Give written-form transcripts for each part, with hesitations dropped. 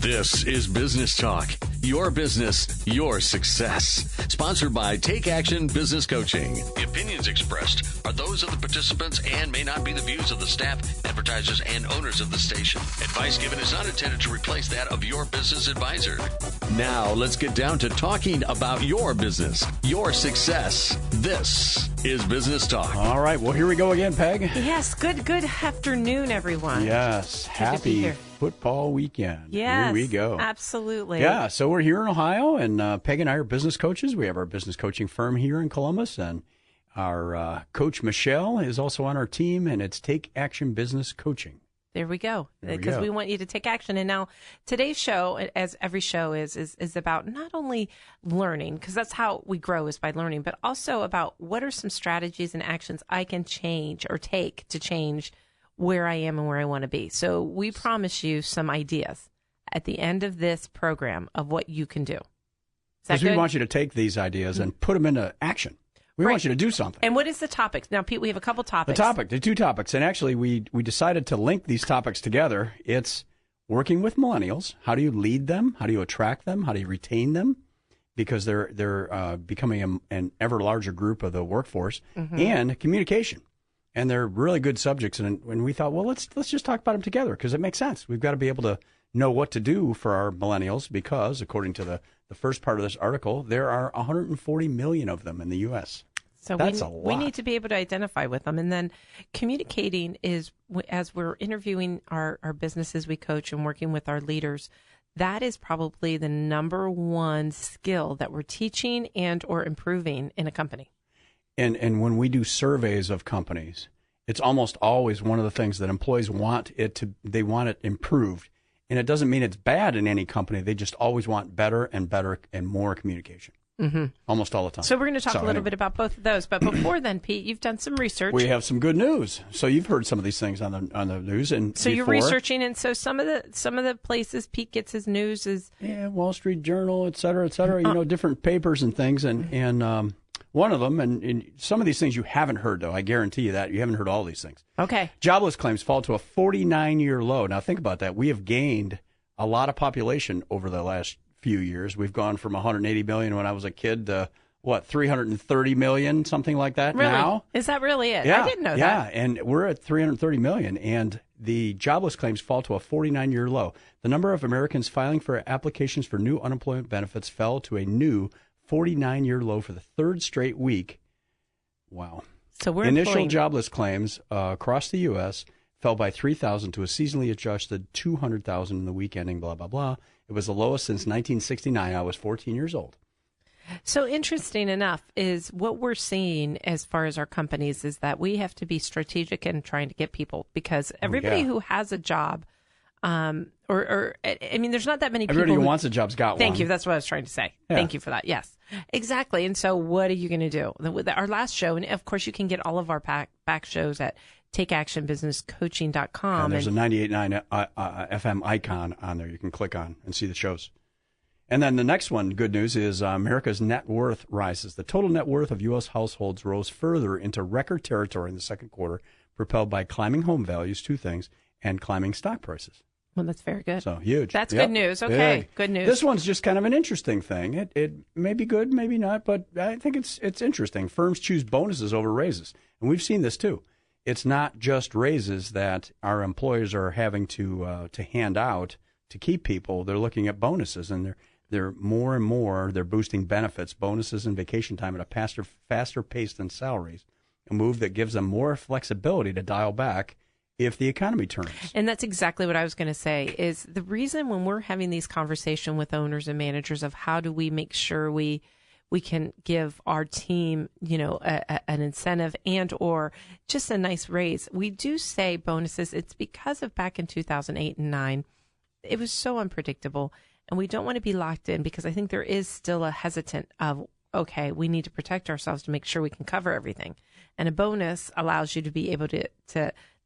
This is Business Talk, your business, your success. Sponsored by Take Action Business Coaching. The opinions expressed are those of the participants and may not be the views of the staff, advertisers, and owners of the station. Advice given is not intended to replace that of your business advisor. Now, let's get down to talking about your business, your success. This is Business Talk. All right, well, here we go again, Peg. Yes, good afternoon, everyone. Yes, happy football weekend. Yes, here we go. Absolutely. Yeah, so we're here in Ohio, and Peg and I are business coaches. We have our business coaching firm here in Columbus, and our coach, Michelle, is also on our team, and it's Take Action Business Coaching. There we go, because we want you to take action. And now today's show, as every show is about not only learning, because that's how we grow is by learning, but also about what are some strategies and actions I can change or take to change where I am and where I want to be. So we promise you some ideas at the end of this program of what you can do. Because we want you to take these ideas and put them into action. We want you to do something. And what is the topic? Now, Pete, we have a couple topics. The two topics. And actually, we decided to link these topics together. It's working with millennials. How do you lead them? How do you attract them? How do you retain them? Because they're becoming an ever larger group of the workforce. Mm-hmm. And communication. And they're really good subjects. And we thought, well, let's just talk about them together because it makes sense. We've got to be able to know what to do for our millennials because, according to the first part of this article, there are 140 million of them in the U.S. So that's a lot. We need to be able to identify with them. And then communicating is, as we're interviewing our businesses we coach and working with our leaders, that is probably the number one skill that we're teaching and or improving in a company. And when we do surveys of companies, it's almost always one of the things that employees want it improved. And it doesn't mean it's bad in any company. They just always want better and more communication. Mm-hmm. Almost all the time. So we're going to talk a little bit about both of those. But before then, Pete, you've done some research. We have some good news. So you've heard some of these things on the news, and so you're researching, and so some of the places Pete gets his news is Wall Street Journal, et cetera, different papers and things, and one of them, and some of these things you haven't heard though. I guarantee you that you haven't heard all these things. Okay. Jobless claims fall to a 49-year low. Now think about that. We have gained a lot of population over the last few years. We've gone from 180 million when I was a kid to 330 million, something like that. Really? Now. Is that really it? Yeah, I didn't know that. Yeah, and we're at 330 million, and the jobless claims fall to a 49-year low. The number of Americans filing for applications for new unemployment benefits fell to a new 49-year low for the third straight week. Wow. So we're Initial jobless claims across the U.S. fell by 3,000 to a seasonally adjusted 200,000 in the week ending, blah, blah, blah. It was the lowest since 1969. I was 14 years old. So interesting enough is what we're seeing as far as our companies is that we have to be strategic in trying to get people because everybody who has a job, there's not that many people. Everybody who wants a job's got one. Thank you. That's what I was trying to say. Yeah. Thank you for that. Yes, exactly. And so what are you going to do? With our last show, and of course you can get all of our back shows at takeactionbusinesscoaching.com. And there's a 98.9 FM icon on there you can click on and see the shows. And then the next one, good news, is America's net worth rises. The total net worth of U.S. households rose further into record territory in the second quarter, propelled by climbing home values, two things, and climbing stock prices. Well, that's very good. So huge. That's good news. Okay, big. Good news. This one's just kind of an interesting thing. It may be good, maybe not, but I think it's interesting. Firms choose bonuses over raises, and we've seen this too. It's not just raises that our employers are having to hand out to keep people. They're looking at bonuses, and they're more and more. They're boosting benefits, bonuses, and vacation time at a faster pace than salaries. A move that gives them more flexibility to dial back if the economy turns. And that's exactly what I was going to say, is the reason when we're having these conversations with owners and managers of how do we make sure we can give our team, an incentive and or just a nice raise. We do say bonuses. It's because of back in 2008 and 2009, it was so unpredictable. And we don't want to be locked in because I think there is still a hesitant of, okay, we need to protect ourselves to make sure we can cover everything. And a bonus allows you to be able to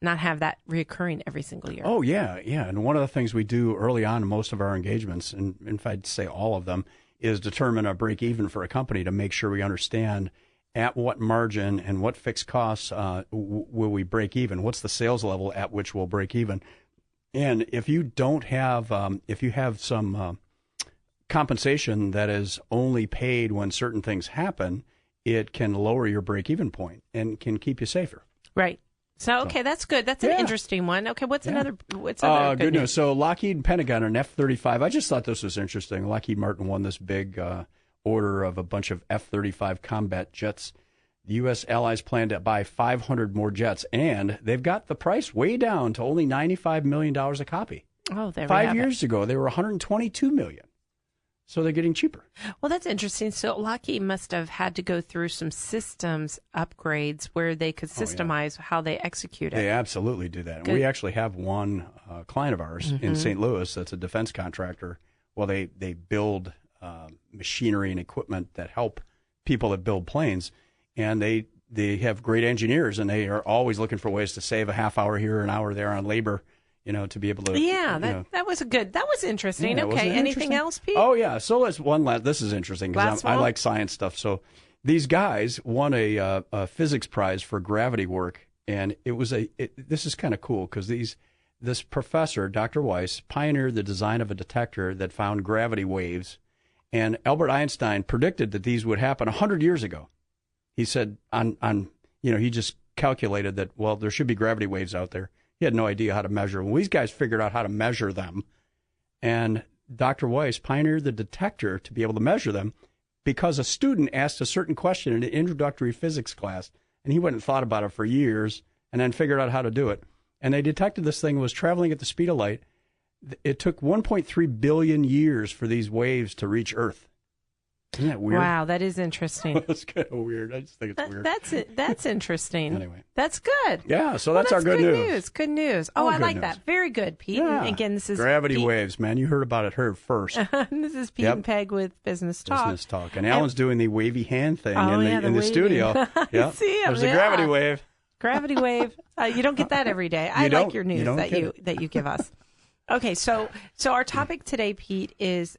not have that reoccurring every single year. Oh, yeah. And one of the things we do early on in most of our engagements, and if I'd say all of them, is determine a break even for a company to make sure we understand at what margin and what fixed costs will we break even. What's the sales level at which we'll break even? And if you don't have, if you have some compensation that is only paid when certain things happen, it can lower your break-even point and can keep you safer. Right. So, okay, that's good. That's an interesting one. Okay, what's another good news? So Lockheed and Pentagon, an F-35. I just thought this was interesting. Lockheed Martin won this big order of a bunch of F-35 combat jets. The U.S. allies plan to buy 500 more jets, and they've got the price way down to only $95 million a copy. Oh, there we have 5 years ago, they were $122 million. So they're getting cheaper. Well, that's interesting. So Lockheed must have had to go through some systems upgrades where they could systemize how they execute it. They absolutely do that. And we actually have one client of ours in St. Louis that's a defense contractor. Well, they build machinery and equipment that help people that build planes. And they have great engineers, and they are always looking for ways to save a half hour here, an hour there on labor, to be able to. Yeah, that was interesting. Yeah, okay, anything else, Pete? Oh, yeah. So let's one last. This is interesting because I like science stuff. So these guys won a physics prize for gravity work, and this is kind of cool because this professor, Dr. Weiss, pioneered the design of a detector that found gravity waves, and Albert Einstein predicted that these would happen 100 years ago. He said he just calculated that, well, there should be gravity waves out there. He had no idea how to measure them. Well, these guys figured out how to measure them. And Dr. Weiss pioneered the detector to be able to measure them because a student asked a certain question in an introductory physics class, and he went and thought about it for years and then figured out how to do it. And they detected this thing was traveling at the speed of light. It took 1.3 billion years for these waves to reach Earth. Isn't that weird? Wow, that is interesting. That's kind of weird. I just think it's weird. That's interesting. Anyway. That's good. Yeah, so that's our good news. Good news. Oh, I like that. Very good, Pete. Yeah. And again, this is Gravity Pete. Waves, man. You heard about it first. This is Pete and Peg with Business Talk. Business Talk. And Alan's doing the wavy hand thing in the wavy. studio. Yep. See him, There's a gravity wave. Gravity wave. You don't get that every day. I like your news that you give us. Okay, so our topic today, Pete, is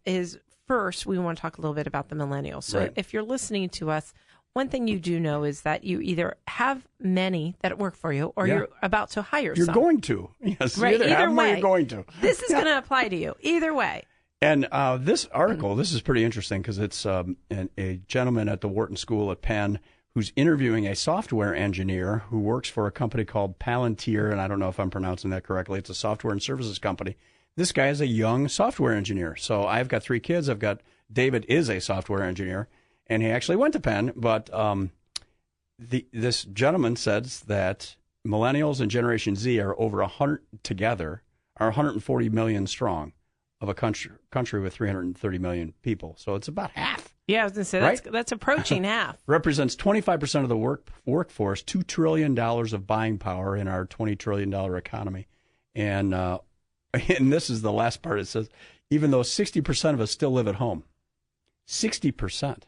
first, we want to talk a little bit about the millennials. So if you're listening to us, one thing you do know is that you either have many that work for you or you're about to hire some. You're going to. Yes, right? Either way. You're going to. This is going to apply to you. Either way. And this article, this is pretty interesting because it's a gentleman at the Wharton School at Penn who's interviewing a software engineer who works for a company called Palantir, and I don't know if I'm pronouncing that correctly. It's a software and services company. This guy is a young software engineer. So I've got 3 kids. David is a software engineer, and he actually went to Penn. But this gentleman says that millennials and Generation Z are over 140 million strong of a country with 330 million people. So it's about half. Yeah, I was going to say, right? that's approaching half. Represents 25% of the workforce, $2 trillion of buying power in our $20 trillion economy. And this is the last part. It says, even though 60% of us still live at home. 60%.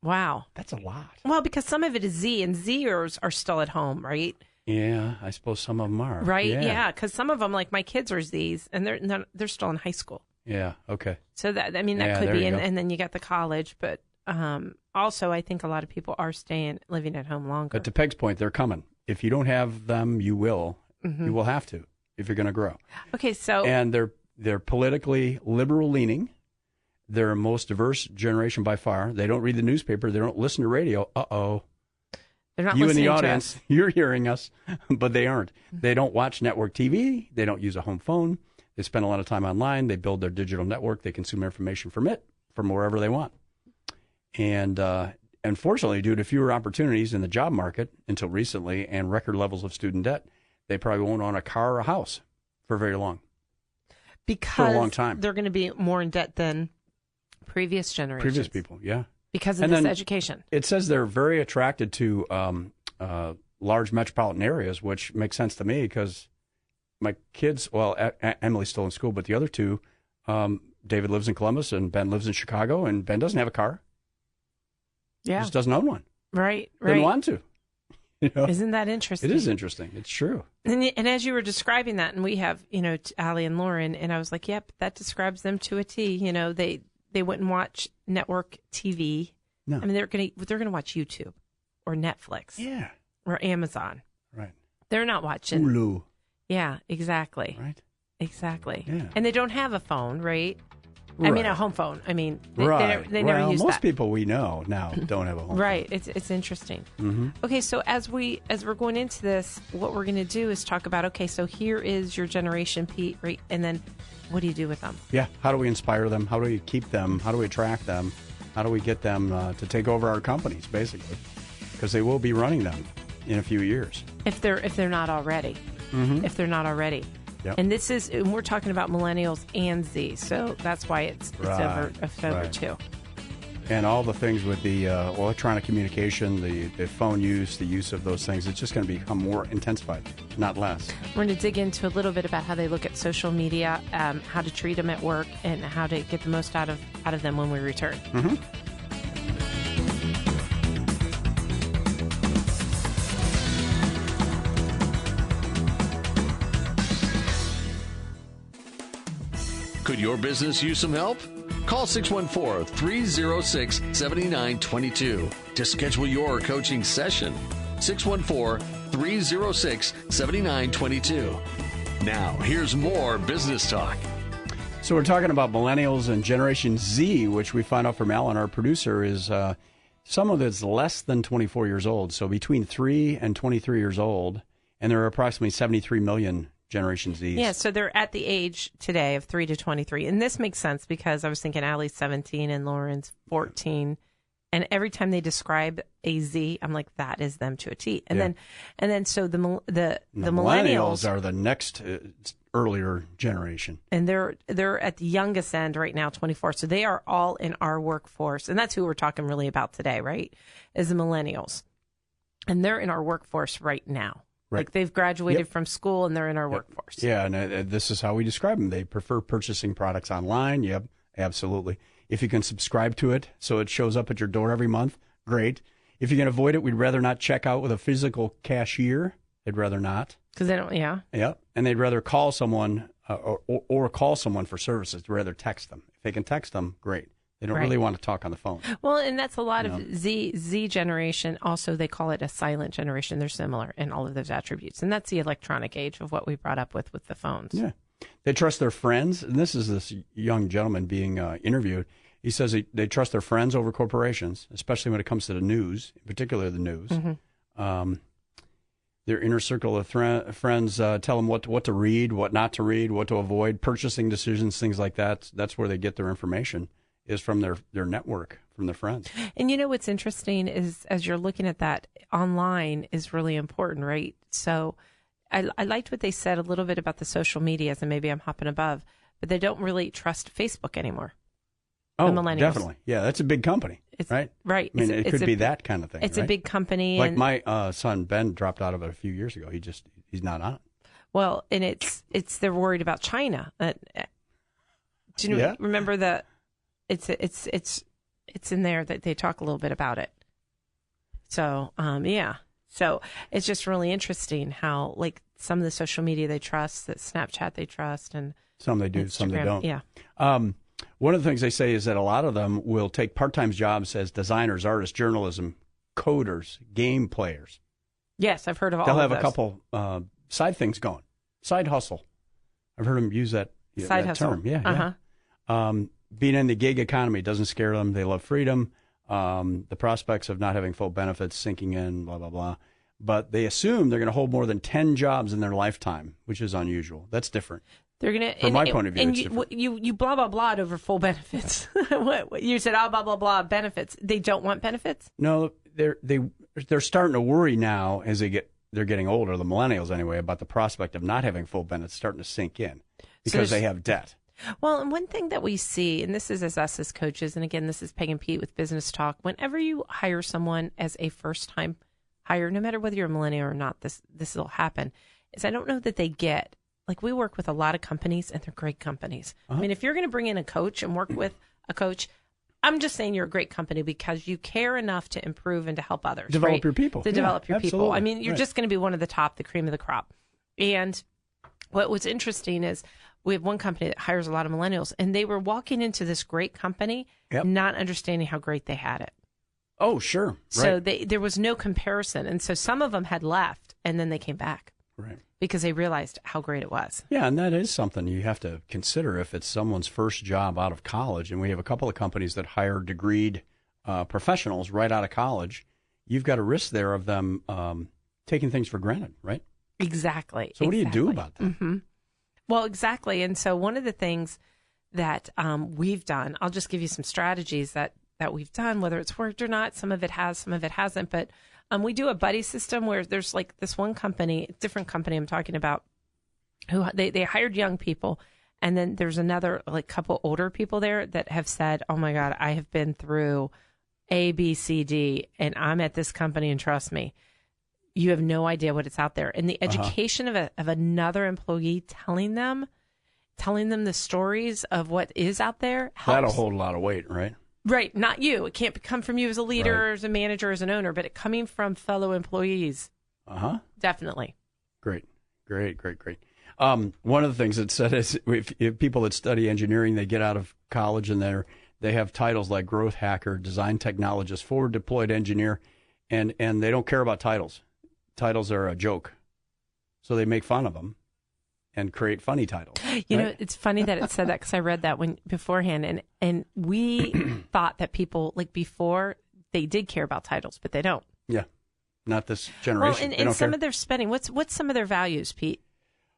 Wow. That's a lot. Well, because some of it is Z, and Zers are still at home, right? Yeah, I suppose some of them are. Right, yeah, because some of them, like my kids are Zs, and they're still in high school. Yeah, okay. So that could be, and then you got the college, but also I think a lot of people are living at home longer. But to Peg's point, they're coming. If you don't have them, you will. Mm-hmm. You will have to if you're going to grow. Okay, so and they're politically liberal leaning. They're the most diverse generation by far. They don't read the newspaper. They don't listen to radio. Uh-oh. They're not you listening in the audience, to us. You're hearing us, but they aren't. They don't watch network TV. They don't use a home phone. They spend a lot of time online. They build their digital network. They consume information from wherever they want. And unfortunately, due to fewer opportunities in the job market until recently and record levels of student debt, they probably won't own a car or a house for very long. Because for a long time. They're going to be more in debt than previous generations. Previous people, yeah. Because of this education. It says they're very attracted to large metropolitan areas, which makes sense to me because my kids, Emily's still in school, but the other two, David lives in Columbus and Ben lives in Chicago, and Ben doesn't have a car. Yeah. He just doesn't own one. Right. Didn't want to. Isn't that interesting? It is interesting. It's true. And as you were describing that, and we have, Allie and Lauren, and I was like, yep, that describes them to a T. They wouldn't watch network TV. No. I mean, they're gonna watch YouTube or Netflix. Yeah. Or Amazon. Right. They're not watching Hulu. Yeah, exactly. Right. Exactly. Yeah. And they don't have a phone, right? I mean, a home phone. I mean, they never use that. Most people we know now don't have a home right. phone. It's interesting. Mm-hmm. Okay, so as we're going into this, what we're going to do is talk about, okay, so here is your generation, Pete, right? And then what do you do with them? Yeah. How do we inspire them? How do we keep them? How do we attract them? How do we get them to take over our companies, basically? Because they will be running them in a few years. If they're not already. Mm-hmm. If they're not already. Yep. And we're talking about millennials and Z, so that's why it's over two. And all the things with the electronic communication, the phone use, the use of those things, it's just going to become more intensified, not less. We're going to dig into a little bit about how they look at social media, how to treat them at work, and how to get the most out of them when we return. Mm-hmm. Could your business use some help? Call 614-306-7922 to schedule your coaching session. 614-306-7922. Now, here's more business talk. So we're talking about millennials and Generation Z, which we find out from Alan, our producer, is someone that's less than 24 years old. So between 3 and 23 years old, and there are approximately 73 million Generation Zs. Yeah, so they're at the age today of 3 to 23. And this makes sense because I was thinking Allie's 17 and Lauren's 14. And every time they describe a Z, I'm like, that is them to a T. And then so the millennials are the next earlier generation. And they're at the youngest end right now, 24. So they are all in our workforce. And that's who we're talking really about today, right? Is the millennials. And they're in our workforce right now. Right. Like they've graduated from school and they're in our workforce. Yeah, and this is how we describe them. They prefer purchasing products online. Yep, absolutely. If you can subscribe to it so it shows up at your door every month, great. If you can avoid it, we'd rather not check out with a physical cashier. They'd rather not. Because they don't, yeah. Yeah, and they'd rather call someone or call someone for services. They'd rather text them. If they can text them, great. They don't really want to talk on the phone. Well, and that's a lot of Z generation. Also, they call it a silent generation. They're similar in all of those attributes. And that's the electronic age of what we brought up with the phones. Yeah. They trust their friends. And this is this young gentleman being interviewed. He says they trust their friends over corporations, especially when it comes to the news, in particular the news. Mm-hmm. Their inner circle of friends tell them what to read, what not to read, what to avoid, purchasing decisions, things like that. That's where they get their information. Is from their network, from their friends. And you know what's interesting is as you're looking at that, online is really important, right? So I liked what they said a little bit about the social medias, and maybe I'm hopping above, but they don't really trust Facebook anymore. Oh, the millennials. Definitely. Yeah, that's a big company, right? Right. I mean, it could be that kind of thing. It's a big company. Like my son, Ben, dropped out of it a few years ago. He's not on it. Well, and it's they're worried about China. Do you remember that? It's in there that they talk a little bit about it. So, So it's just really interesting how, like, some of the social media they trust, that Snapchat they trust, and some they do, Instagram, some they don't. Yeah. One of the things they say is that a lot of them will take part-time jobs as designers, artists, journalism, coders, game players. Yes, I've heard of all They'll of have those. a couple side things going. Side hustle. I've heard them use that term. Yeah. Uh-huh. Yeah. Being in the gig economy doesn't scare them. They love freedom. The prospects of not having full benefits sinking in, blah, blah, blah. But they assume they're going to hold more than 10 jobs in their lifetime, which is unusual. That's different. They're gonna, from my point of view, and it's different. you blah blah blah over full benefits. What you said, blah blah blah benefits. They don't want benefits. No, they're starting to worry now as they're getting older. The millennials anyway, about the prospect of not having full benefits starting to sink in because they have debt. Well, and one thing that we see, and this is as us as coaches, and again, this is Peg and Pete with Business Talk. Whenever you hire someone as a first-time hire, no matter whether you're a millennial or not, this will happen. Is I don't know that they get. Like, we work with a lot of companies, and they're great companies. Uh-huh. I mean, if you're going to bring in a coach and work with a coach, I'm just saying you're a great company because you care enough to improve and to help others. Develop your people. Develop your absolutely. people. I mean, you're just going to be one of the top, the cream of the crop. And what was interesting is we have one company that hires a lot of millennials, and they were walking into this great company not understanding how great they had it. Oh, sure. So there was no comparison. And so some of them had left, and then they came back. Right. Because they realized how great it was. Yeah, and that is something you have to consider if it's someone's first job out of college. And we have a couple of companies that hire degreed professionals right out of college. You've got a risk there of them taking things for granted, right? Exactly. So what do you do about that? Mm-hmm. Well, exactly. And so one of the things that we've done, I'll just give you some strategies that we've done, whether it's worked or not. Some of it has, some of it hasn't. But we do a buddy system where there's like this one company, different company I'm talking about, who they hired young people. And then there's another like couple older people there that have said, oh, my God, I have been through A, B, C, D, and I'm at this company. And trust me, you have no idea what it's out there. And the education of another employee telling them the stories of what is out there helps. That'll hold a lot of weight, right? Right. Not you. It can't come from you as a leader, or as a manager, as an owner, but it coming from fellow employees. Definitely. Great. One of the things it said is if people that study engineering, they get out of college and they have titles like growth hacker, design technologist, forward deployed engineer, and they don't care about titles. Titles are a joke. So they make fun of them and create funny titles. You know, it's funny that it said that because I read that beforehand, and we thought that people like before they did care about titles, but they don't. Yeah, not this generation. Well, and some of their spending. What's some of their values, Pete?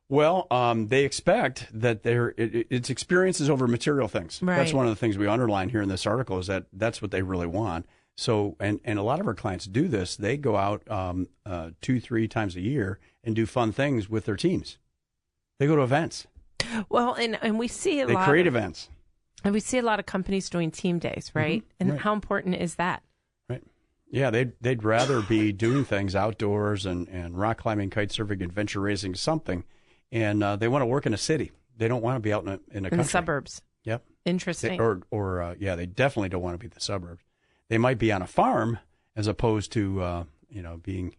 Well, they expect that it's experiences over material things. Right. That's one of the things we underline here in this article is that's what they really want. So, and a lot of our clients do this. They go out 2-3 times a year and do fun things with their teams. They go to events. Well, and we see they create events. And we see a lot of companies doing team days, right? Mm-hmm. And right. how important is that? Right. Yeah, they'd rather be doing things outdoors and rock climbing, kite surfing, adventure racing, something. And they want to work in a city. They don't want to be out in a country. In the suburbs. Yep. Interesting. They definitely don't want to be in the suburbs. They might be on a farm as opposed to being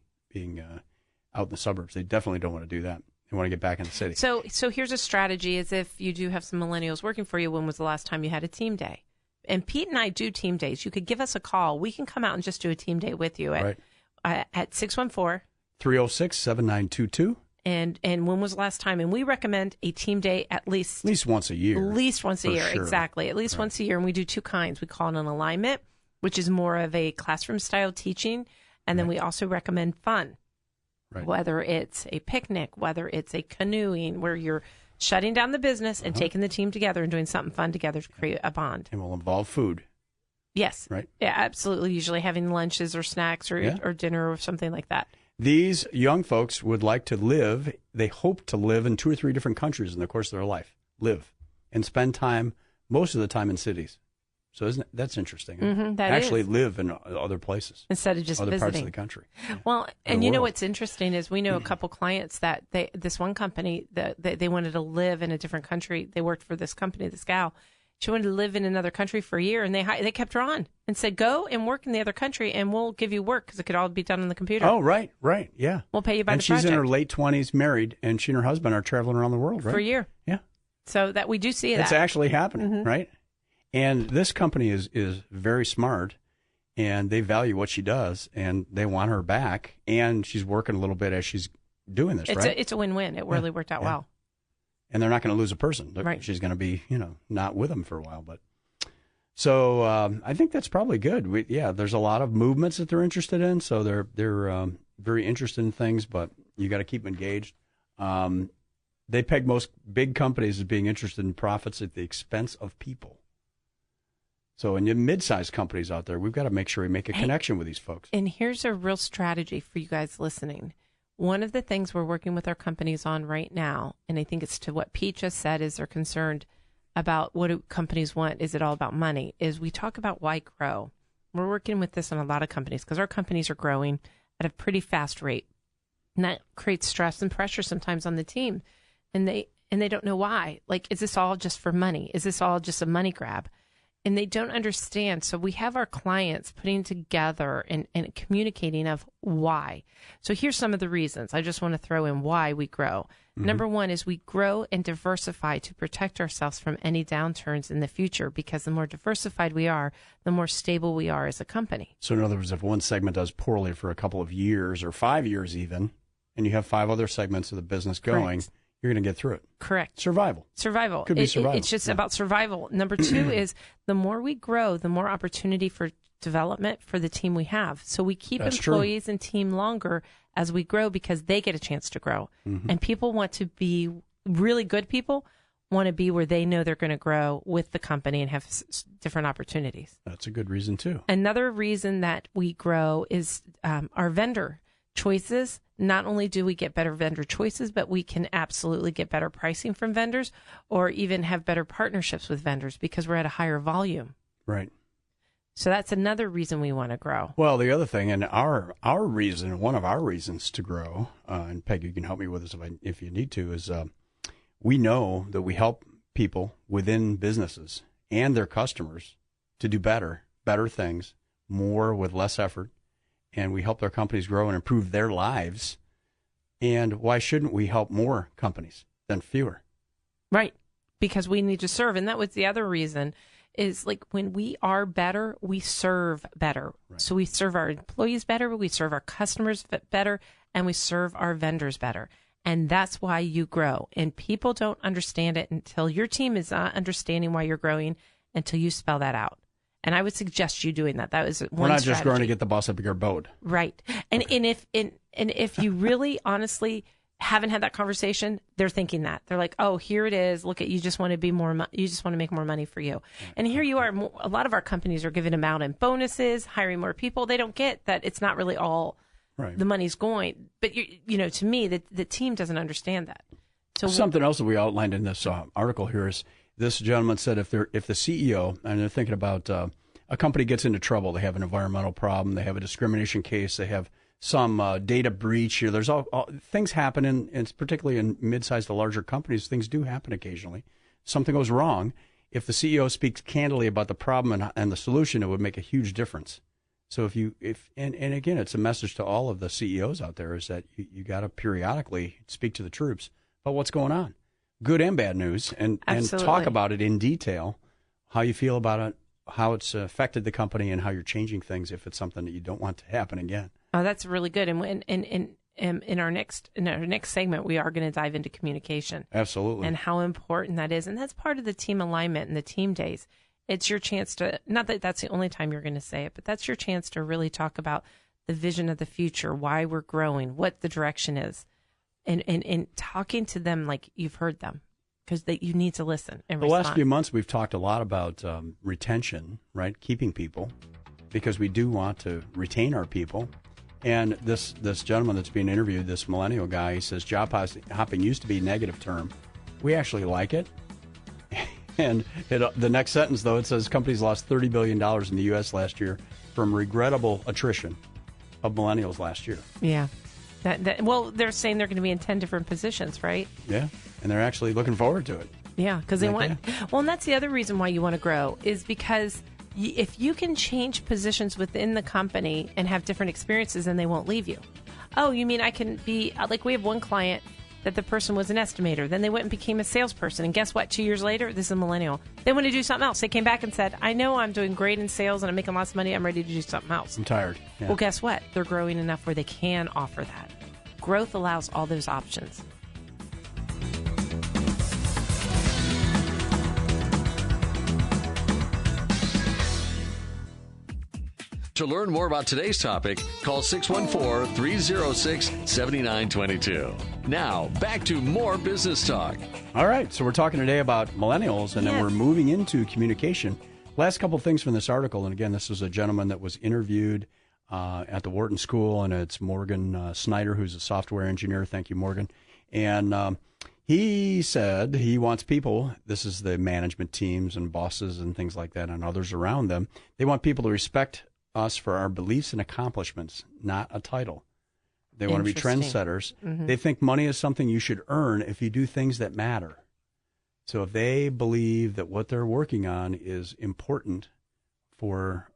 out in the suburbs. They definitely don't want to do that. They want to get back in the city. So here's a strategy: is if you do have some millennials working for you, when was the last time you had a team day? And Pete and I do team days. You could give us a call. We can come out and just do a team day with you at 614-306-7922. And when was the last time? And we recommend a team day at least once a year. At least once a year, sure. Exactly. At least once a year. And we do two kinds. We call it an alignment, which is more of a classroom style teaching. And then we also recommend fun, whether it's a picnic, whether it's a canoeing, where you're shutting down the business and taking the team together and doing something fun together to create a bond. And will involve food. Yes. Right. Yeah, absolutely. Usually having lunches or snacks or dinner or something like that. These young folks would like to live, they hope to live in 2 or 3 different countries in the course of their life. Live. And spend time, most of the time, in cities. So that's interesting. Mm-hmm, that actually is. Live in other places. Instead of just other visiting. Parts of the country. Yeah. Well, and you know what's interesting is we know a couple clients that this one company, they wanted to live in a different country. They worked for this company, this gal. She wanted to live in another country for a year, and they kept her on and said, go and work in the other country, and we'll give you work because it could all be done on the computer. Oh, right, yeah. We'll pay you by the project. And she's in her late 20s, married, and she and her husband are traveling around the world, right? For a year. Yeah. So that we do see that. It's actually happening, right? And this company is very smart, and they value what she does, and they want her back, and she's working a little bit as she's doing this, right? It's a win-win. It really worked out well. And they're not going to lose a person. Right. She's going to be, not with them for a while. But so I think that's probably good. There's a lot of movements that they're interested in. So they're very interested in things, but you got to keep them engaged. They peg most big companies as being interested in profits at the expense of people. So in your mid-sized companies out there, we've got to make sure we make a connection with these folks. And here's a real strategy for you guys listening. One of the things we're working with our companies on right now, and I think it's to what Pete just said, is they're concerned about what do companies want. Is it all about money? Is we talk about why grow. We're working with this on a lot of companies because our companies are growing at a pretty fast rate. And that creates stress and pressure sometimes on the team. And they don't know why. Like, is this all just for money? Is this all just a money grab? And they don't understand. So we have our clients putting together and communicating of why. So here's some of the reasons. I just want to throw in why we grow. Mm-hmm. Number one is we grow and diversify to protect ourselves from any downturns in the future, because the more diversified we are, the more stable we are as a company. So in other words, if one segment does poorly for a couple of years or 5 years even, and you have 5 other segments of the business going, Correct. you're going to get through it. Correct. Survival. Could be survival. It's just about survival. Number 2 is the more we grow, the more opportunity for development for the team we have. So we keep That's employees and team longer as we grow because they get a chance to grow. And people want to be really good people, want to be where they know they're going to grow with the company and have different opportunities. That's a good reason, too. Another reason that we grow is our vendor choices. Not only do we get better vendor choices, but we can absolutely get better pricing from vendors or even have better partnerships with vendors because we're at a higher volume. Right. So that's another reason we want to grow. Well, the other thing, and our reason, one of our reasons to grow, and Peg, you can help me with this if you need to, is we know that we help people within businesses and their customers to do better things, more with less effort, and we help their companies grow and improve their lives. And why shouldn't we help more companies than fewer? Right, because we need to serve. And that was the other reason is like when we are better, we serve better. Right. So we serve our employees better, we serve our customers better, and we serve our vendors better. And that's why you grow. And people don't understand it until your team is not understanding why you're growing until you spell that out. And I would suggest you doing that. That was one We're not strategy. just growing to get the bus up your boat. Right. And if you really honestly haven't had that conversation, they're thinking that. They're like, oh, here it is. Look at, you just want to be more, you just want to make more money for you. And here you are. A lot of our companies are giving them out in bonuses, hiring more people. They don't get that it's not really all the money's going. But, to me, the team doesn't understand that. So something else that we outlined in this article here is this gentleman said if the CEO, and they're thinking about a company gets into trouble, they have an environmental problem, they have a discrimination case, they have some data breach. There's all things happen, and particularly in mid-sized to larger companies, things do happen occasionally. Something goes wrong. If the CEO speaks candidly about the problem and the solution, it would make a huge difference. So and again, it's a message to all of the CEOs out there is that you got to periodically speak to the troops about what's going on, good and bad news, and talk about it in detail, how you feel about it, how it's affected the company, and how you're changing things if it's something that you don't want to happen again. Oh, that's really good. And in our next segment, we are going to dive into communication. Absolutely. And how important that is. And that's part of the team alignment and the team days. It's your chance to, not that that's the only time you're going to say it, but that's your chance to really talk about the vision of the future, why we're growing, what the direction is, and talking to them like you've heard them, because you need to listen and respond. The last few months, we've talked a lot about retention, right? Keeping people, because we do want to retain our people. And this gentleman that's being interviewed, this millennial guy, he says job hopping used to be a negative term. We actually like it. And the next sentence, though, it says companies lost $30 billion in the U.S. last year from regrettable attrition of millennials last year. Yeah. Well, they're saying they're going to be in 10 different positions, right? Yeah. And they're actually looking forward to it. Yeah, because they want. Well, and that's the other reason why you want to grow is because if you can change positions within the company and have different experiences, then they won't leave you. Oh, you mean I can be like we have one client that the person was an estimator. Then they went and became a salesperson. And guess what? 2 years later, this is a millennial. They want to do something else. They came back and said, I know I'm doing great in sales and I'm making lots of money. I'm ready to do something else. I'm tired. Yeah. Well, guess what? They're growing enough where they can offer that. Growth allows all those options. To learn more about today's topic, call 614-306-7922. Now, back to more business talk. All right, so we're talking today about millennials, and then we're moving into communication. Last couple of things from this article, and again, this was a gentleman that was interviewed at the Wharton School, and it's Morgan Snyder, who's a software engineer. Thank you, Morgan. And he said he wants people, this is the management teams and bosses and things like that and others around them, they want people to respect us for our beliefs and accomplishments, not a title. They want to be trendsetters. Mm-hmm. They think money is something you should earn if you do things that matter. So if they believe that what they're working on is important for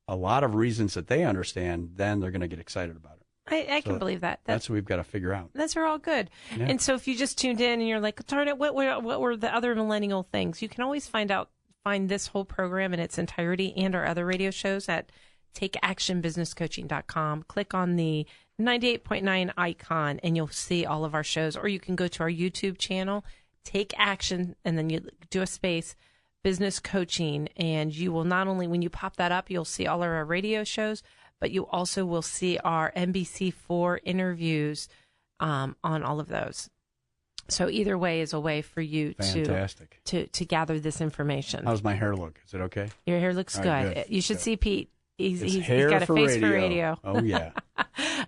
a lot of reasons that they understand, then they're going to get excited about it. I can believe that. That's what we've got to figure out. That's all good. Yeah. And so if you just tuned in and you're like, darn it, what were the other millennial things? You can always find this whole program in its entirety and our other radio shows at takeactionbusinesscoaching.com. Click on the 98.9 icon, and you'll see all of our shows. Or you can go to our YouTube channel, Take Action, and then you do a space, Business Coaching. And you will not only, when you pop that up, you'll see all of our radio shows, but you also will see our NBC4 interviews on all of those. So either way is a way for you to gather this information. How's my hair look? Is it okay? Your hair looks good. You should see Pete. He's got a face for radio. Oh, yeah.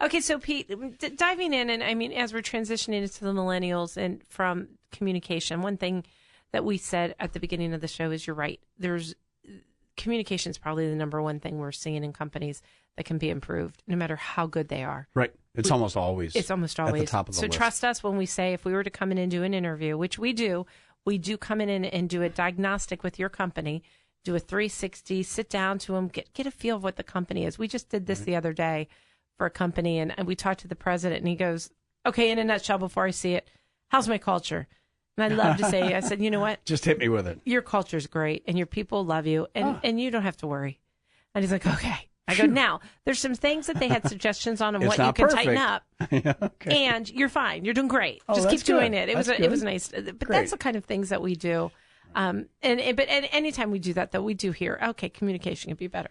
Okay, so Pete, diving in, and I mean, as we're transitioning into the millennials and from communication, one thing that we said at the beginning of the show is you're right. Communication is probably the number one thing we're seeing in companies that can be improved, no matter how good they are. Right. It's almost always at the top of the list. So trust us when we say, if we were to come in and do an interview, which we do come in and do a diagnostic with your company, do a 360, sit down to them, get a feel of what the company is. We just did this the other day for a company, and we talked to the president, and he goes, okay, in a nutshell, before I see it, how's my culture? And I love to say, I said, you know what? Just hit me with it. Your culture's great, and your people love you, and you don't have to worry. And he's like, okay. I go, now, there's some things that they had suggestions on what you can tighten up, okay. And you're fine. You're doing great. Oh, just keep doing good. it. It was nice. But Great. That's the kind of things that we do. But anytime we do that, though, we do hear, okay, communication can be better.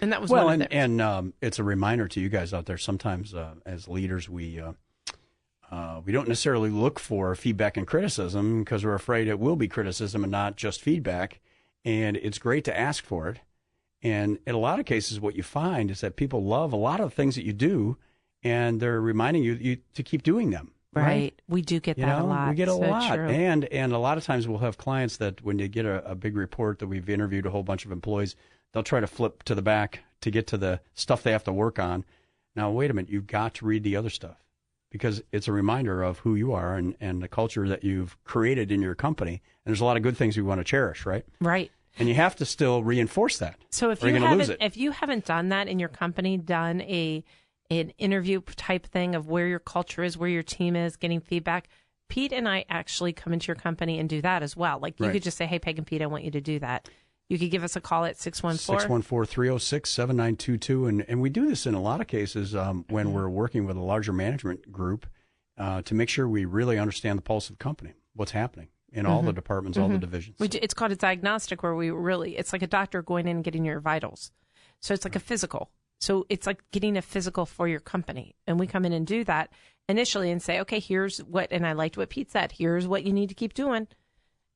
And that was one of and it's a reminder to you guys out there. Sometimes as leaders, we don't necessarily look for feedback and criticism because we're afraid it will be criticism and not just feedback. And it's great to ask for it. And in a lot of cases, what you find is that people love a lot of the things that you do, and they're reminding you to keep doing them. Right. We do get that a lot. We get a lot. True. And a lot of times we'll have clients that when they get a big report that we've interviewed a whole bunch of employees, they'll try to flip to the back to get to the stuff they have to work on. Now, wait a minute. You've got to read the other stuff because it's a reminder of who you are and the culture that you've created in your company. And there's a lot of good things we want to cherish, right? Right. And you have to still reinforce that. So if you haven't done that in your company, done an interview type thing of where your culture is, where your team is, getting feedback, Pete and I actually come into your company and do that as well. Like you could just say, hey, Peg and Pete, I want you to do that. You could give us a call at 614-306-7922. And we do this in a lot of cases when we're working with a larger management group to make sure we really understand the pulse of the company, what's happening in all the departments, all the divisions. It's called a diagnostic where it's like a doctor going in and getting your vitals. So it's like a physical. So it's like getting a physical for your company. And we come in and do that initially and say, okay, here's what, and I liked what Pete said, here's what you need to keep doing.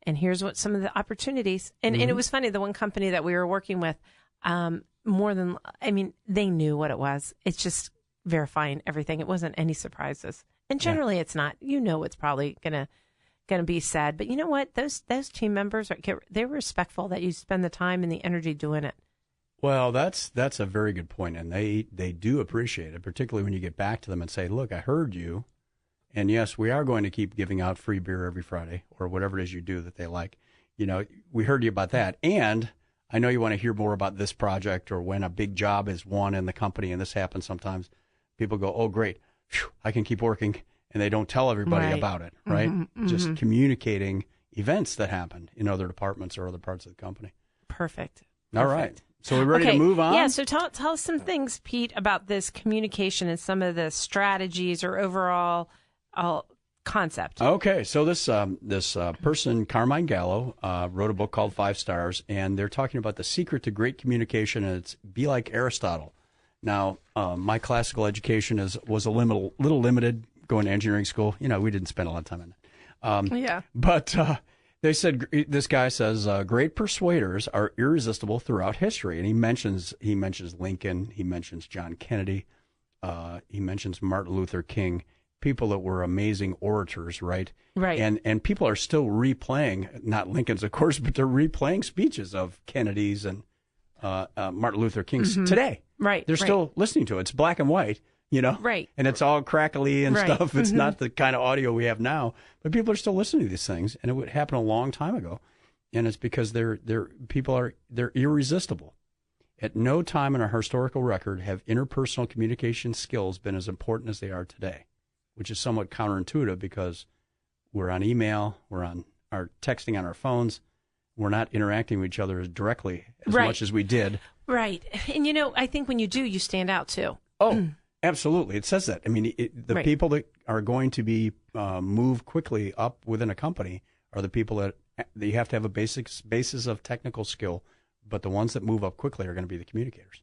And here's what some of the opportunities. And it was funny, the one company that we were working with, they knew what it was. It's just verifying everything. It wasn't any surprises. And generally it's not. You know what's probably going to be said. But you know what? Those team members, they're respectful that you spend the time and the energy doing it. Well, that's a very good point. And they do appreciate it, particularly when you get back to them and say, look, I heard you. And yes, we are going to keep giving out free beer every Friday or whatever it is you do that they like. You know, we heard you about that. And I know you want to hear more about this project or when a big job is won in the company. And this happens sometimes. People go, oh, great. Phew, I can keep working. And they don't tell everybody about it, right? Just communicating events that happen in other departments or other parts of the company. Perfect. All right. So we're ready to move on? Yeah, so tell us some things, Pete, about this communication and some of the strategies or overall concept. Okay, so this person, Carmine Gallo, wrote a book called 5 Stars, and they're talking about the secret to great communication, and it's be like Aristotle. Now, my classical education was a little limited going to engineering school. You know, we didn't spend a lot of time on it. But they said, this guy says, great persuaders are irresistible throughout history. And he mentions Lincoln, he mentions John Kennedy, he mentions Martin Luther King, people that were amazing orators, right? Right. And people are still replaying, not Lincoln's, of course, but they're replaying speeches of Kennedy's and Martin Luther King's today. Right. They're still listening to it. It's black and white. You know, right? And it's all crackly and stuff. It's not the kind of audio we have now, but people are still listening to these things, and it would happen a long time ago. And it's because they're irresistible. At no time in our historical record have interpersonal communication skills been as important as they are today, which is somewhat counterintuitive because we're on email, we're on our texting on our phones, we're not interacting with each other as directly as much as we did. Right. And, I think when you do, you stand out too. Oh, absolutely. It says that. I mean, the Right. people that are going to be move quickly up within a company are the people that you have to have a basis of technical skill, but the ones that move up quickly are going to be the communicators.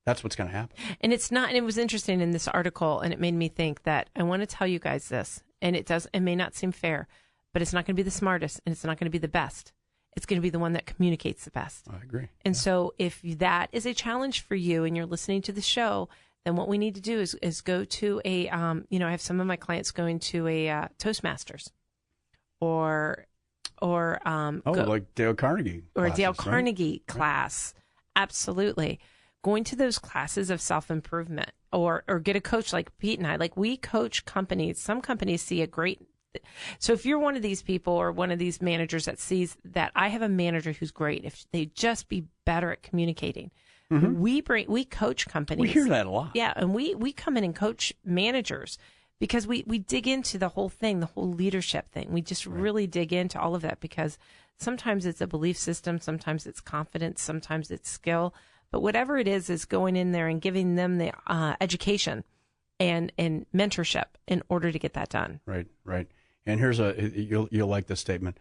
That's what's going to happen. And it's not, and it was interesting in this article, and it made me think that I want to tell you guys this, and it may not seem fair, but it's not going to be the smartest, and it's not going to be the best. It's going to be the one that communicates the best. I agree. And so if that is a challenge for you and you're listening to the show, then what we need to do is go to I have some of my clients going to a Toastmasters or like Dale Carnegie or a classes, Dale right? Carnegie class. Right. Absolutely. Going to those classes of self-improvement or get a coach like Pete and I. Like, we coach companies. Some companies see a great... So if you're one of these people or one of these managers that sees that I have a manager who's great, if they just be better at communicating, we coach companies. We hear that a lot. Yeah, and we come in and coach managers because we dig into the whole thing, the whole leadership thing. We just really dig into all of that because sometimes it's a belief system, sometimes it's confidence, sometimes it's skill. But whatever it is going in there and giving them the education and mentorship in order to get that done. Right. And here's you'll like this statement.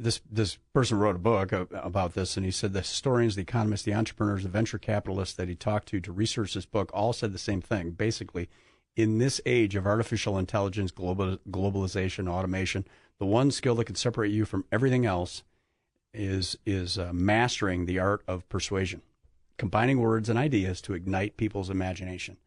This person wrote a book about this, and he said the historians, the economists, the entrepreneurs, the venture capitalists that he talked to research this book all said the same thing. Basically, in this age of artificial intelligence, globalization, automation, the one skill that can separate you from everything else is mastering the art of persuasion, combining words and ideas to ignite people's imagination.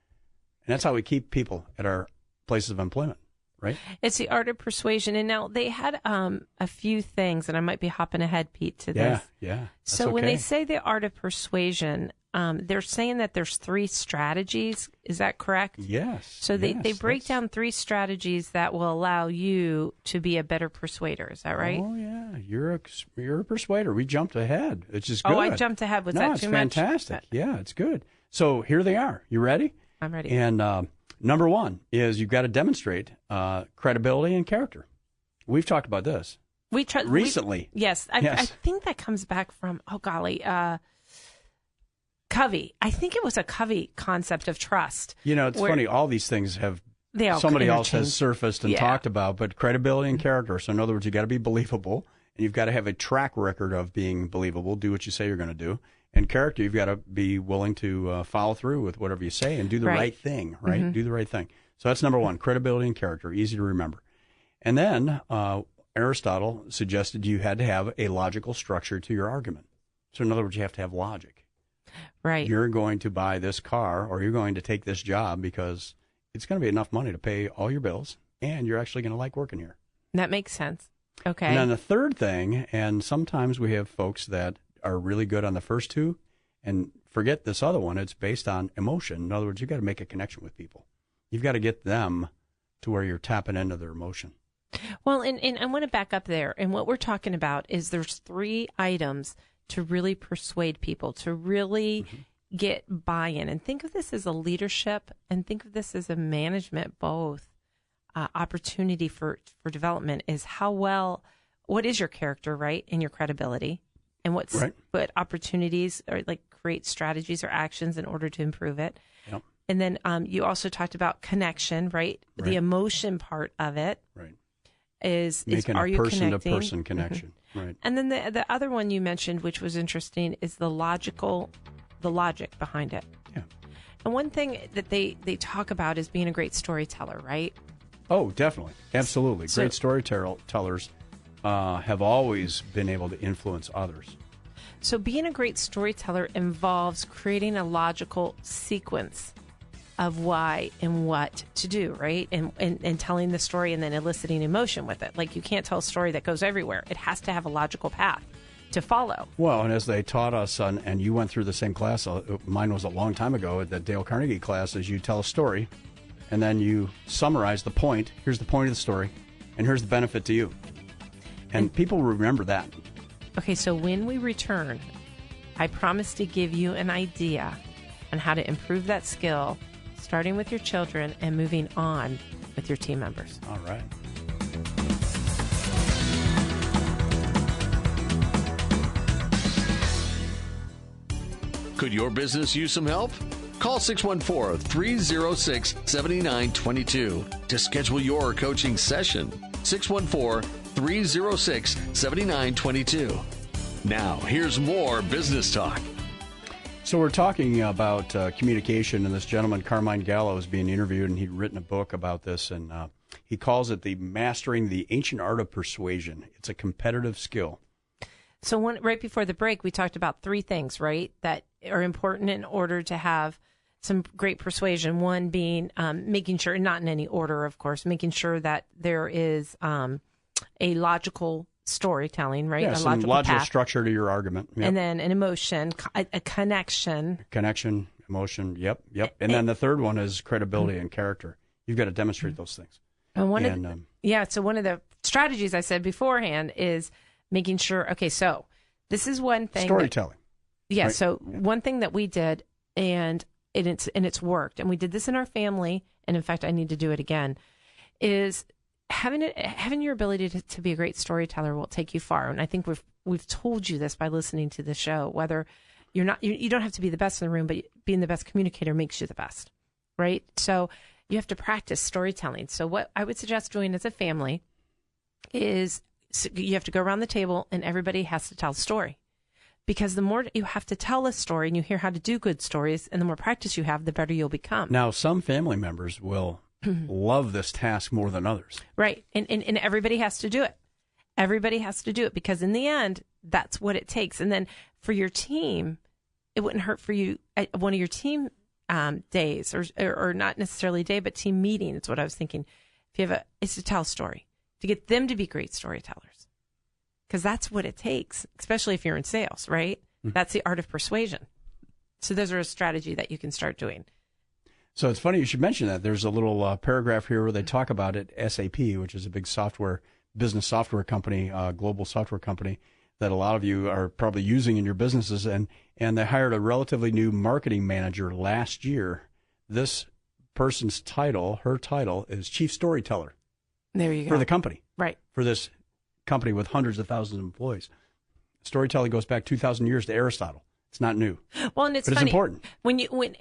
And that's how we keep people at our places of employment. Right? It's the art of persuasion. And now they had a few things, and I might be hopping ahead, Pete, to this. Yeah. So when they say the art of persuasion, they're saying that there's 3 strategies. Is that correct? Yes. So they break down 3 strategies that will allow you to be a better persuader. Is that right? Oh, yeah. You're a persuader. We jumped ahead. It's just good. Oh, I jumped ahead. Was that too much? No, it's fantastic. Yeah, it's good. So here they are. You ready? I'm ready. And number 1 is you've got to demonstrate credibility and character. We've talked about this recently. Yes. I think that comes back from, Covey. I think it was a Covey concept of trust. It's funny. All these things somebody else has surfaced and talked about, but credibility and character. So in other words, you got to be believable, and you've got to have a track record of being believable. Do what you say you're going to do. And character, you've got to be willing to follow through with whatever you say and do the right thing, right? Mm-hmm. Do the right thing. So that's number 1, credibility and character, easy to remember. And then Aristotle suggested you had to have a logical structure to your argument. So in other words, you have to have logic. Right. You're going to buy this car or you're going to take this job because it's going to be enough money to pay all your bills and you're actually going to like working here. That makes sense. Okay. And then the third thing, and sometimes we have folks that are really good on the first 2 and forget this other one. It's based on emotion. In other words, you've got to make a connection with people. You've got to get them to where you're tapping into their emotion. Well, and I want to back up there. And what we're talking about is there's 3 items to really persuade people, to really get buy-in. And think of this as a leadership and think of this as a management, both opportunity for development is what is your character, right? And your credibility. And what opportunities or create strategies or actions in order to improve it. Yep. And then you also talked about connection, right? The emotion part of it is are you connecting? Making a person-to-person connection, right? And then the other one you mentioned, which was interesting, is the logic behind it. Yeah. And one thing that they talk about is being a great storyteller, right? Oh, definitely, absolutely. Great storytellers have always been able to influence others. So being a great storyteller involves creating a logical sequence of why and what to do, right? And telling the story and then eliciting emotion with it. Like, you can't tell a story that goes everywhere. It has to have a logical path to follow. Well, and as they taught us, and you went through the same class, mine was a long time ago at the Dale Carnegie class, is you tell a story and then you summarize the point. Here's the point of the story, and here's the benefit to you. And people remember that. Okay, so when we return, I promise to give you an idea on how to improve that skill, starting with your children and moving on with your team members. All right. Could your business use some help? Call 614-306-7922 to schedule your coaching session. 614-306-7922. Now, here's more business talk. So we're talking about communication, and this gentleman, Carmine Gallo, is being interviewed, and he'd written a book about this, and he calls it the Mastering the Ancient Art of Persuasion. It's a competitive skill. So right before the break, we talked about three things, right, that are important in order to have some great persuasion. One being making sure, not in any order, of course, making sure that there is a logical storytelling, right? Yeah, a some logical path. Structure to your argument. Yep. And then an emotion, a connection. Connection, emotion, yep. And then the third one is credibility and character. You've got to demonstrate those things. And one of the strategies I said beforehand is making sure, okay, so this is one thing. Storytelling. Right? So one thing that we did, and it's worked, and we did this in our family, and in fact, I need to do it again, is having your ability to be a great storyteller will take you far. And I think we've told you this by listening to the show, whether you don't have to be the best in the room, but being the best communicator makes you the best, right? So you have to practice storytelling. So what I would suggest doing as a family is you have to go around the table and everybody has to tell a story. Because the more you have to tell a story and you hear how to do good stories, and the more practice you have, the better you'll become. Now, some family members will love this task more than others. Right. And everybody has to do it. Everybody has to do it because in the end, that's what it takes. And then for your team, it wouldn't hurt for you at one of your team days or not necessarily day, but team meeting. It's what I was thinking. If you have it's to tell a story, to get them to be great storytellers. Because that's what it takes, especially if you're in sales, right? Mm-hmm. That's the art of persuasion. So those are a strategy that you can start doing. So it's funny you should mention that. There's a little paragraph here where they talk about it, SAP, which is a big business software company, global software company that a lot of you are probably using in your businesses. And they hired a relatively new marketing manager last year. This person's title, her title, is Chief Storyteller. There you go. For the company. Right. For this company with hundreds of thousands of employees. Storytelling goes back 2,000 years to Aristotle. It's not new. Well, and it's funny. It's important.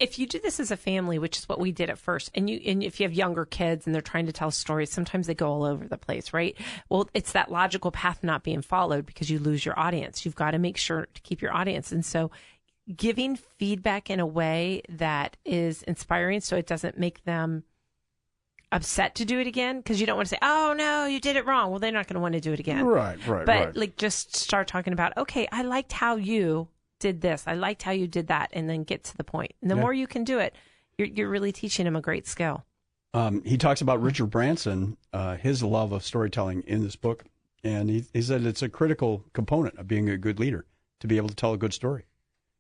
If you do this as a family, which is what we did at first, and if you have younger kids and they're trying to tell stories, sometimes they go all over the place, right? Well, it's that logical path not being followed because you lose your audience. You've got to make sure to keep your audience. And so giving feedback in a way that is inspiring so it doesn't make them upset to do it again, because you don't want to say, oh no, you did it wrong. Well, they're not going to want to do it again. Right. But like just start talking about, okay, I liked how you did this. I liked how you did that, and then get to the point. And the more you can do it, you're really teaching them a great skill. He talks about Richard Branson, his love of storytelling in this book, and he said it's a critical component of being a good leader, to be able to tell a good story.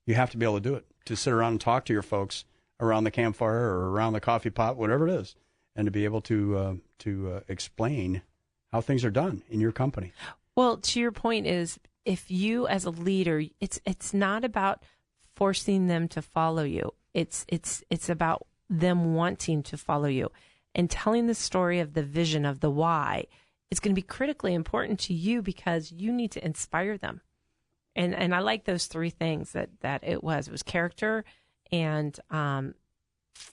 You have to be able to do it, to sit around and talk to your folks around the campfire or around the coffee pot, whatever it is, and to be able to explain how things are done in your company. Well, to your point is, if you as a leader, it's not about forcing them to follow you. It's about them wanting to follow you, and telling the story of the vision of the why. It's going to be critically important to you because you need to inspire them. And I like those three things that it was character and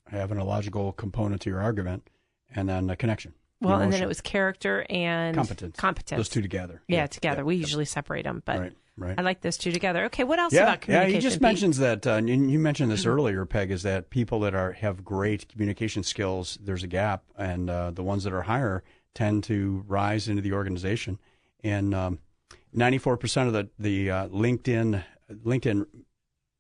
having a logical component to your argument, and then a connection. Well, and then it was character and competence. Those two together. Yeah, together. We usually separate them, but right. I like those two together. Okay, what else about communication? Yeah, he just mentions that, and you mentioned this earlier, Peg, is that people that have great communication skills, there's a gap, and the ones that are higher tend to rise into the organization. And 94% of the LinkedIn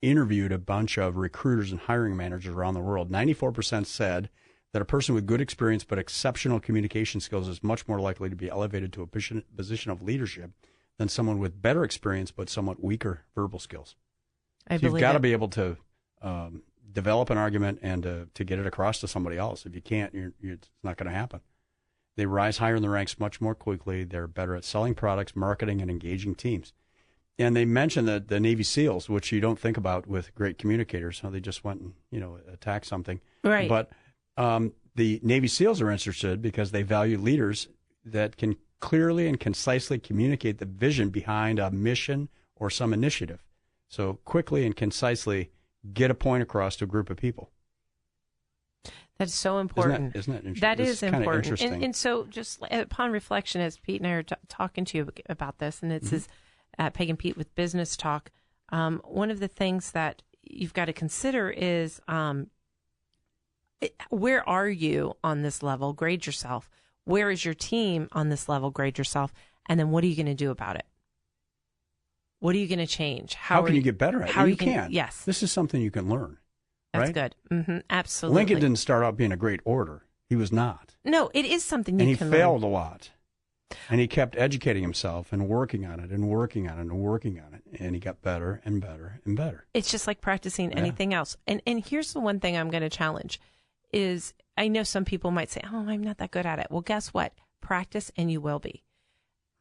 interviewed a bunch of recruiters and hiring managers around the world. 94% said that a person with good experience but exceptional communication skills is much more likely to be elevated to a position of leadership than someone with better experience but somewhat weaker verbal skills. You've got to be able to develop an argument and to get it across to somebody else. If you can't, it's not going to happen. They rise higher in the ranks much more quickly. They're better at selling products, marketing, and engaging teams. And they mentioned that the Navy SEALs, which you don't think about with great communicators, how they just went and attacked something. Right. But the Navy SEALs are interested because they value leaders that can clearly and concisely communicate the vision behind a mission or some initiative. So quickly and concisely get a point across to a group of people. That's so important. Isn't that interesting? That is important. Interesting. And so just upon reflection, as Pete and I are talking to you about this, and it's his Peg and Pete with Business Talk, one of the things that you've got to consider is where are you on this level? Grade yourself. Where is your team on this level? Grade yourself. And then what are you going to do about it? What are you going to change? How can you get better at it? You can. Yes. This is something you can learn. That's right? good. Absolutely. Lincoln didn't start out being a great orator. He was not. No, it is something and you can learn. And he failed a lot. And he kept educating himself and working on it and working on it and working on it. And he got better and better and better. It's just like practicing anything else. And here's the one thing I'm going to challenge is I know some people might say, oh, I'm not that good at it. Well, guess what? Practice and you will be.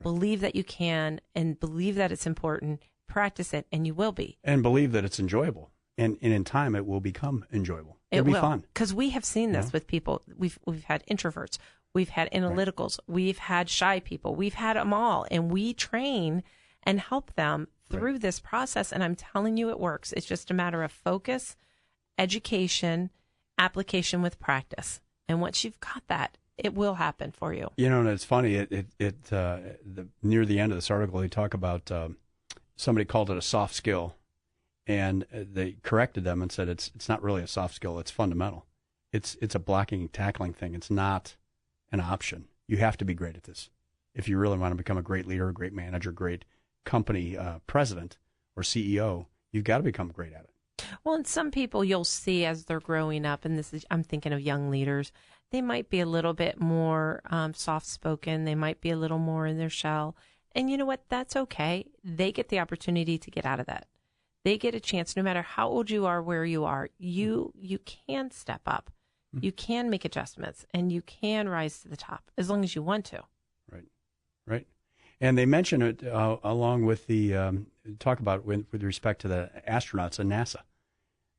Right. Believe that you can and believe that it's important. Practice it and you will be. And believe that it's enjoyable. And in time, it will become enjoyable. It'll be fun. Because we have seen this with people. We've had introverts. We've had analyticals. Right. We've had shy people. We've had them all. And we train and help them through this process. And I'm telling you, it works. It's just a matter of focus, education, application with practice. And once you've got that, it will happen for you. You know, and it's funny. Near the end of this article, they talk about somebody called it a soft skill. And they corrected them and said it's not really a soft skill. It's fundamental. It's a blocking and tackling thing. It's not an option. You have to be great at this. If you really want to become a great leader, a great manager, great company president or CEO, you've got to become great at it. Well, and some people you'll see as they're growing up, and I'm thinking of young leaders, they might be a little bit more soft-spoken. They might be a little more in their shell. And you know what? That's okay. They get the opportunity to get out of that. They get a chance, no matter how old you are, where you are, you can step up. You can make adjustments, and you can rise to the top as long as you want to. Right. And they mention it along with the talk about with respect to the astronauts at NASA.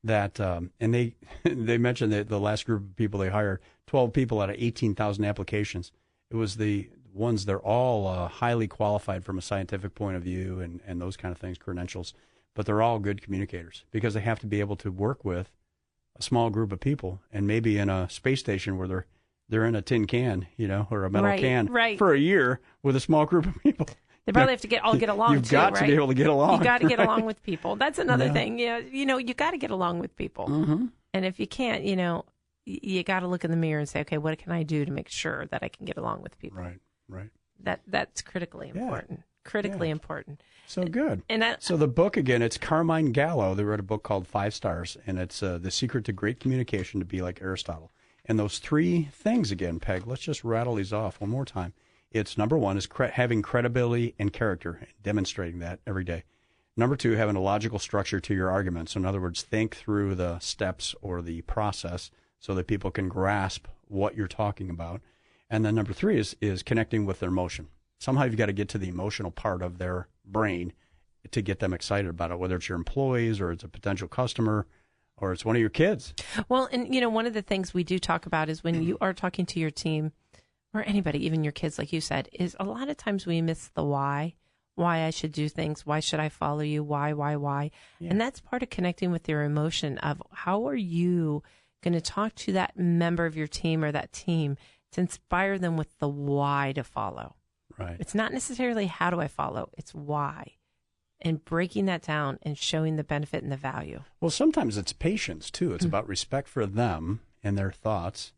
That and they mentioned that the last group of people they hired, 12 people out of 18,000 applications. It was the ones they're all highly qualified from a scientific point of view and those kind of things, credentials. But they're all good communicators because they have to be able to work with a small group of people, and maybe in a space station where they're in a tin can, or a metal can for a year with a small group of people. They probably have to get along. You've got to be able to get along. You got to get along with people. That's another thing. You got to get along with people. Mm-hmm. And if you can't, you got to look in the mirror and say, okay, what can I do to make sure that I can get along with people? Right. That's critically important. Critically important. So good. So the book, again, it's Carmine Gallo. They wrote a book called 5 Stars, and it's The Secret to Great Communication to Be Like Aristotle. And those 3 things, again, Peg, let's just rattle these off one more time. It's number 1 is having credibility and character, demonstrating that every day. Number 2, having a logical structure to your arguments. So in other words, think through the steps or the process so that people can grasp what you're talking about. And then number 3 is connecting with their emotion. Somehow you've got to get to the emotional part of their brain to get them excited about it, whether it's your employees or it's a potential customer or it's one of your kids. Well, and, one of the things we do talk about is when you are talking to your team or anybody, even your kids, like you said, is a lot of times we miss the why I should do things. Why should I follow you? Why? Yeah. And that's part of connecting with your emotion of how are you going to talk to that member of your team or that team to inspire them with the why to follow. Right. It's not necessarily how do I follow, it's why. And breaking that down and showing the benefit and the value. Well, sometimes it's patience, too. It's about respect for them and their thoughts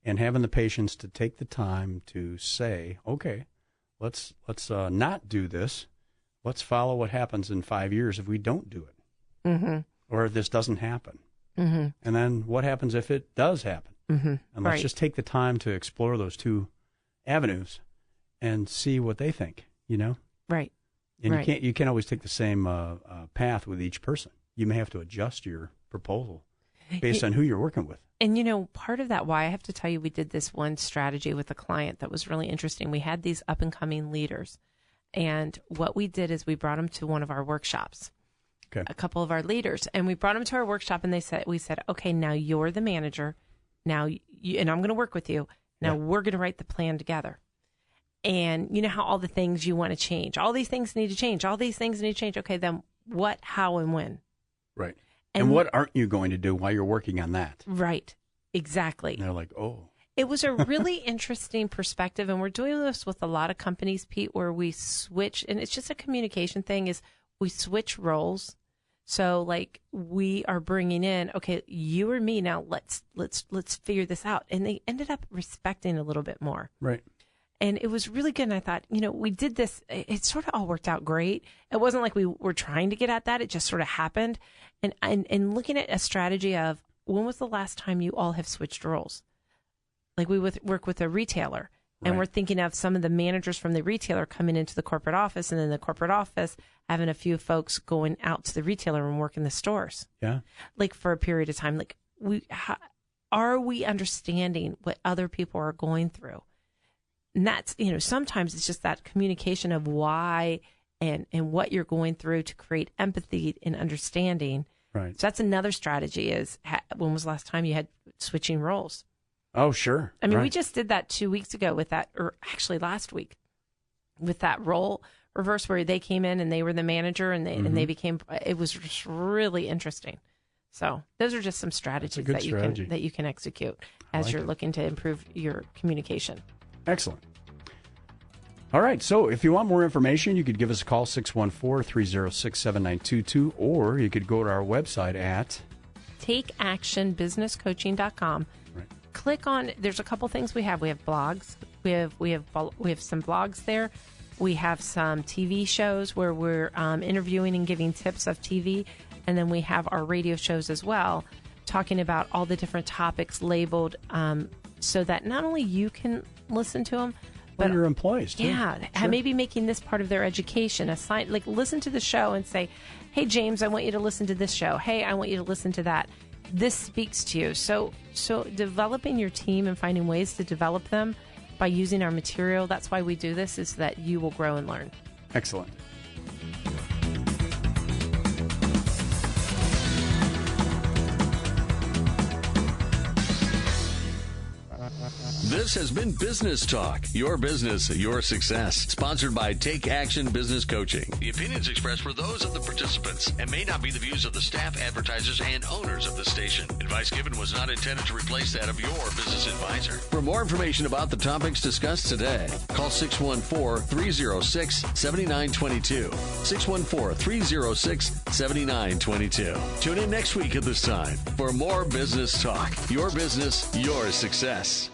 and having the patience to take the time to say, okay, let's not do this. Let's follow what happens in 5 years if we don't do it. Mm-hmm. Or if this doesn't happen. Mm-hmm. And then what happens if it does happen? Mm-hmm. And let's just take the time to explore those 2 avenues and see what they think, Right. And you can't always take the same path with each person. You may have to adjust your proposal based on who you're working with. And, part of that why, I have to tell you, we did this one strategy with a client that was really interesting. We had these up-and-coming leaders. And what we did is we brought them to one of our workshops, a couple of our leaders. And we brought them to our workshop, and we said, okay, now you're the manager. Now, and I'm going to work with you. Now we're going to write the plan together. And you know how all the things you want to change, all these things need to change, all these things need to change. Okay, then what, how, and when? Right. And what aren't you going to do while you're working on that? Right. Exactly. And they're like, oh. It was a really interesting perspective, and we're doing this with a lot of companies, Pete, where we switch, and it's just a communication thing, is we switch roles. So like we are bringing in, okay, you or me now, let's figure this out. And they ended up respecting a little bit more. Right. And it was really good. And I thought, we did this. It sort of all worked out great. It wasn't like we were trying to get at that. It just sort of happened. And looking at a strategy of, when was the last time you all have switched roles? Like we would work with a retailer, and right. we're thinking of some of the managers from the retailer coming into the corporate office, and then the corporate office having a few folks going out to the retailer and working the stores. Yeah. Like for a period of time, like are we understanding what other people are going through? And that's, sometimes it's just that communication of why and what you're going through to create empathy and understanding. Right. So that's another strategy is, when was the last time you had switching roles? Oh, sure. I mean, right. we just did that 2 weeks ago with that, or actually last week, with that role reverse where they came in and they were the manager and they became, it was just really interesting. So those are just some strategies that you can execute as you're looking to improve your communication. Excellent. All right. So if you want more information, you could give us a call, 614-306-7922, or you could go to our website at takeactionbusinesscoaching.com. Right. Click on, there's a couple things we have. We have blogs. We have some blogs there. We have some TV shows where we're interviewing and giving tips of TV. And then we have our radio shows as well, talking about all the different topics labeled so that not only you can listen to them, but your employees too. Yeah, sure. Maybe making this part of their education. Like listen to the show and say, hey, James, I want you to listen to this show. Hey, I want you to listen to that. This speaks to you. So developing your team and finding ways to develop them by using our material, that's why we do this, is that you will grow and learn. Excellent. This has been Business Talk, your business, your success. Sponsored by Take Action Business Coaching. The opinions expressed were those of the participants and may not be the views of the staff, advertisers, and owners of the station. Advice given was not intended to replace that of your business advisor. For more information about the topics discussed today, call 614-306-7922. 614-306-7922. Tune in next week at this time for more Business Talk, your business, your success.